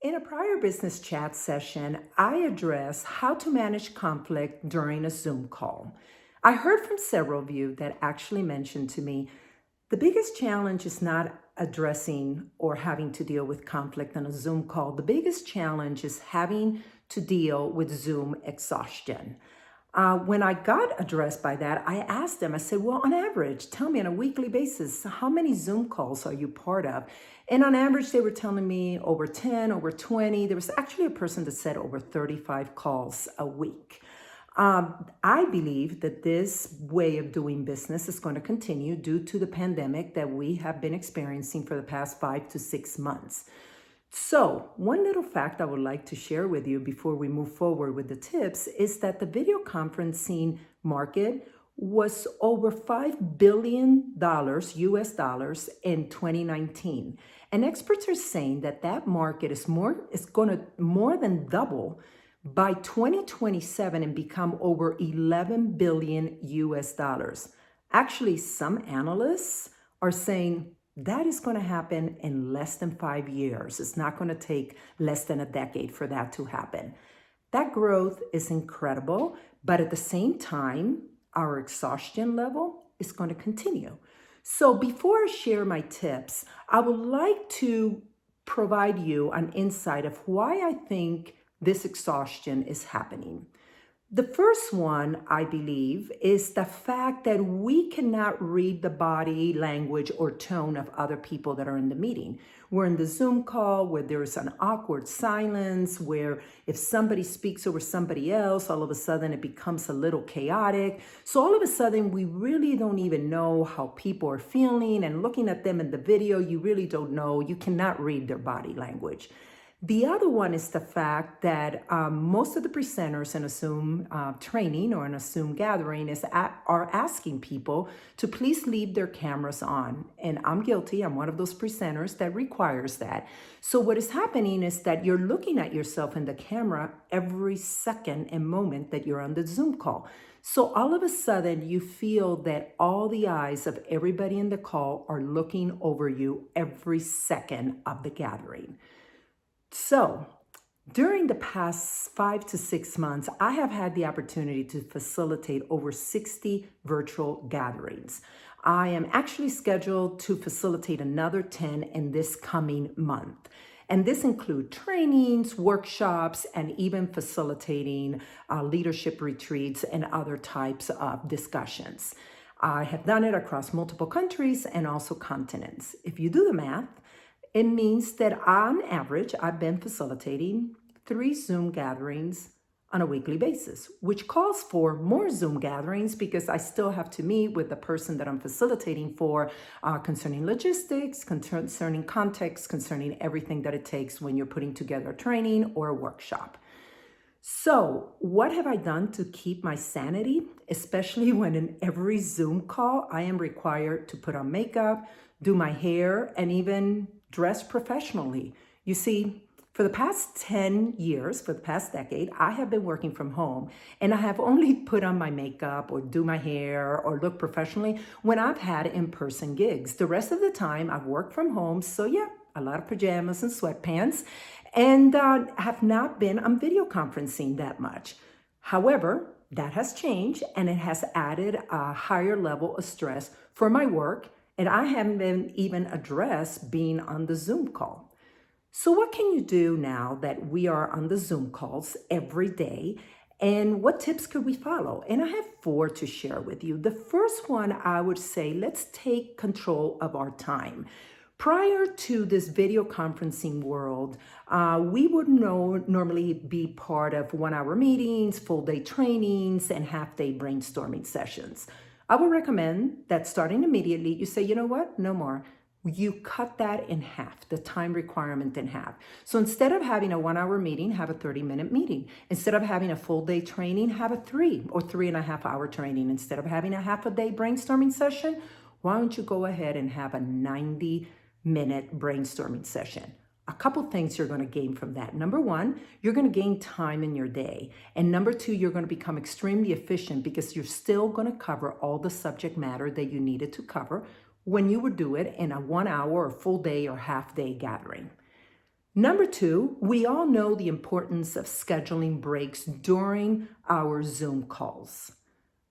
In a prior business chat session, I addressed how to manage conflict during a Zoom call. I heard from several of you that actually mentioned to me the biggest challenge is not addressing or having to deal with conflict on a Zoom call. The biggest challenge is having to deal with Zoom exhaustion. When I got addressed by that, I asked them, I said, well, on average, tell me on a weekly basis, how many Zoom calls are you part of? And on average, they were telling me over 10, over 20. There was actually a person that said over 35 calls a week. I believe that this way of doing business is going to continue due to the pandemic that we have been experiencing for the past 5 to 6 months. So, one little fact I would like to share with you before we move forward with the tips is that the video conferencing market was over $5 billion US dollars in 2019. And experts are saying that that market is going to more than double by 2027 and become over 11 billion US dollars. Actually, some analysts are saying that is going to happen in less than 5 years. It's not going to take less than a decade for that to happen. That growth is incredible, but at the same time, our exhaustion level is going to continue. So before I share my tips, I would like to provide you an insight of why I think this exhaustion is happening. The first one, I believe, is the fact that we cannot read the body language or tone of other people that are in the meeting. We're in the Zoom call where there's an awkward silence, where if somebody speaks over somebody else, all of a sudden it becomes a little chaotic. So all of a sudden, we really don't even know how people are feeling. And looking at them in the video, you really don't know. You cannot read their body language. The other one is the fact that most of the presenters in a Zoom training or in a Zoom gathering are asking people to please leave their cameras on. And I'm guilty. I'm one of those presenters that requires that. So what is happening is that you're looking at yourself in the camera every second and moment that you're on the Zoom call. So all of a sudden, you feel that all the eyes of everybody in the call are looking over you every second of the gathering. So, during the past 5 to 6 months, I have had the opportunity to facilitate over 60 virtual gatherings. I am actually scheduled to facilitate another 10 in this coming month. And this includes trainings, workshops, and even facilitating leadership retreats and other types of discussions. I have done it across multiple countries and also continents. If you do the math, it means that on average, I've been facilitating 3 Zoom gatherings on a weekly basis, which calls for more Zoom gatherings because I still have to meet with the person that I'm facilitating for concerning logistics, concerning context, concerning everything that it takes when you're putting together a training or a workshop. So, what have I done to keep my sanity, especially when in every Zoom call I am required to put on makeup, do my hair, and even dress professionally? You see, for the past 10 years, for the past decade, I have been working from home and I have only put on my makeup or do my hair or look professionally when I've had in-person gigs. The rest of the time, I've worked from home. So yeah, a lot of pajamas and sweatpants, and have not been on video conferencing that much. However, that has changed and it has added a higher level of stress for my work, and I haven't been even addressed being on the Zoom call. So what can you do now that we are on the Zoom calls every day? And what tips could we follow? And I have 4 to share with you. The first one, I would say, let's take control of our time. Prior to this video conferencing world, we would normally be part of 1-hour meetings, full day trainings, and half-day brainstorming sessions. I would recommend that starting immediately, you say, you know what, no more. You cut that in half, the time requirement in half. So instead of having a 1-hour meeting, have a 30-minute meeting. Instead of having a full day training, have a 3 or 3.5-hour training. Instead of having a half a day brainstorming session, why don't you go ahead and have a 90-minute brainstorming session? A couple things you're going to gain from that. Number 1, you're going to gain time in your day. And number 2, you're going to become extremely efficient because you're still going to cover all the subject matter that you needed to cover when you would do it in a 1 hour or full day or half day gathering. Number two, we all know the importance of scheduling breaks during our Zoom calls.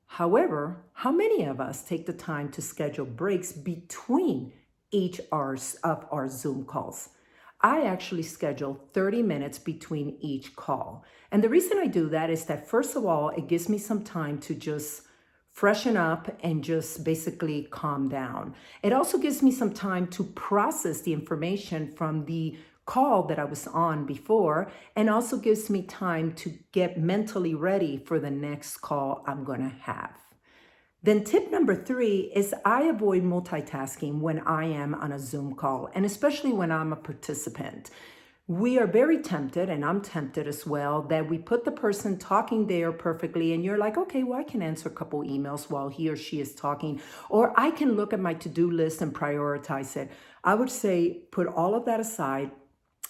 However, how many of us take the time to schedule breaks between each hours of our Zoom calls? I actually schedule 30 minutes between each call. And the reason I do that is that, first of all, it gives me some time to just freshen up and just basically calm down. It also gives me some time to process the information from the call that I was on before, and also gives me time to get mentally ready for the next call I'm going to have. Then tip number three is I avoid multitasking when I am on a Zoom call, and especially when I'm a participant. We are very tempted, and I'm tempted as well, that we put the person talking there perfectly and you're like, okay, well, I can answer a couple emails while he or she is talking, or I can look at my to-do list and prioritize it. I would say put all of that aside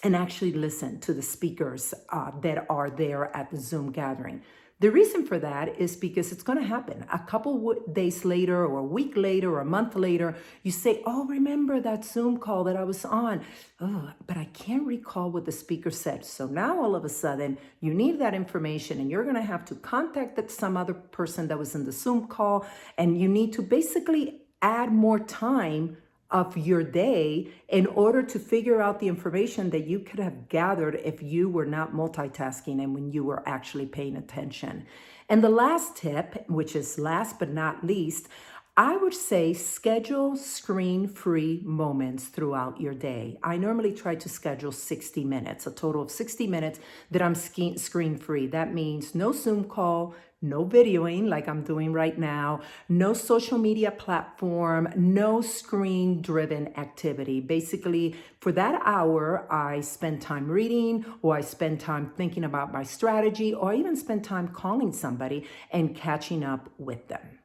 and actually listen to the speakers that are there at the Zoom gathering. The reason for that is because it's going to happen. A couple days later, or a week later, or a month later, you say, oh, remember that Zoom call that I was on? Oh, but I can't recall what the speaker said. So now all of a sudden, you need that information and you're going to have to contact some other person that was in the Zoom call, and you need to basically add more time of your day in order to figure out the information that you could have gathered if you were not multitasking and when you were actually paying attention. And the last tip, which is last but not least, I would say schedule screen-free moments throughout your day. I normally try to schedule 60 minutes, a total of 60 minutes that I'm screen-free. That means no Zoom call, no videoing like I'm doing right now, no social media platform, no screen-driven activity. Basically, for that hour, I spend time reading, or I spend time thinking about my strategy, or I even spend time calling somebody and catching up with them.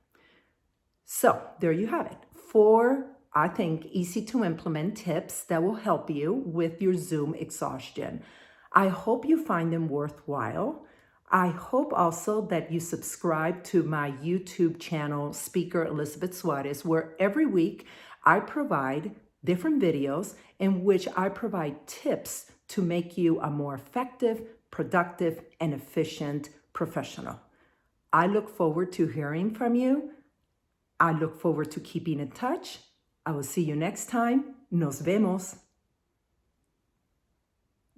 So there you have it. 4, I think, easy to implement tips that will help you with your Zoom exhaustion. I hope you find them worthwhile. I hope also that you subscribe to my YouTube channel, Speaker Elizabeth Suarez, where every week I provide different videos in which I provide tips to make you a more effective, productive, and efficient professional. I look forward to hearing from you. I look forward to keeping in touch. I will see you next time. Nos vemos.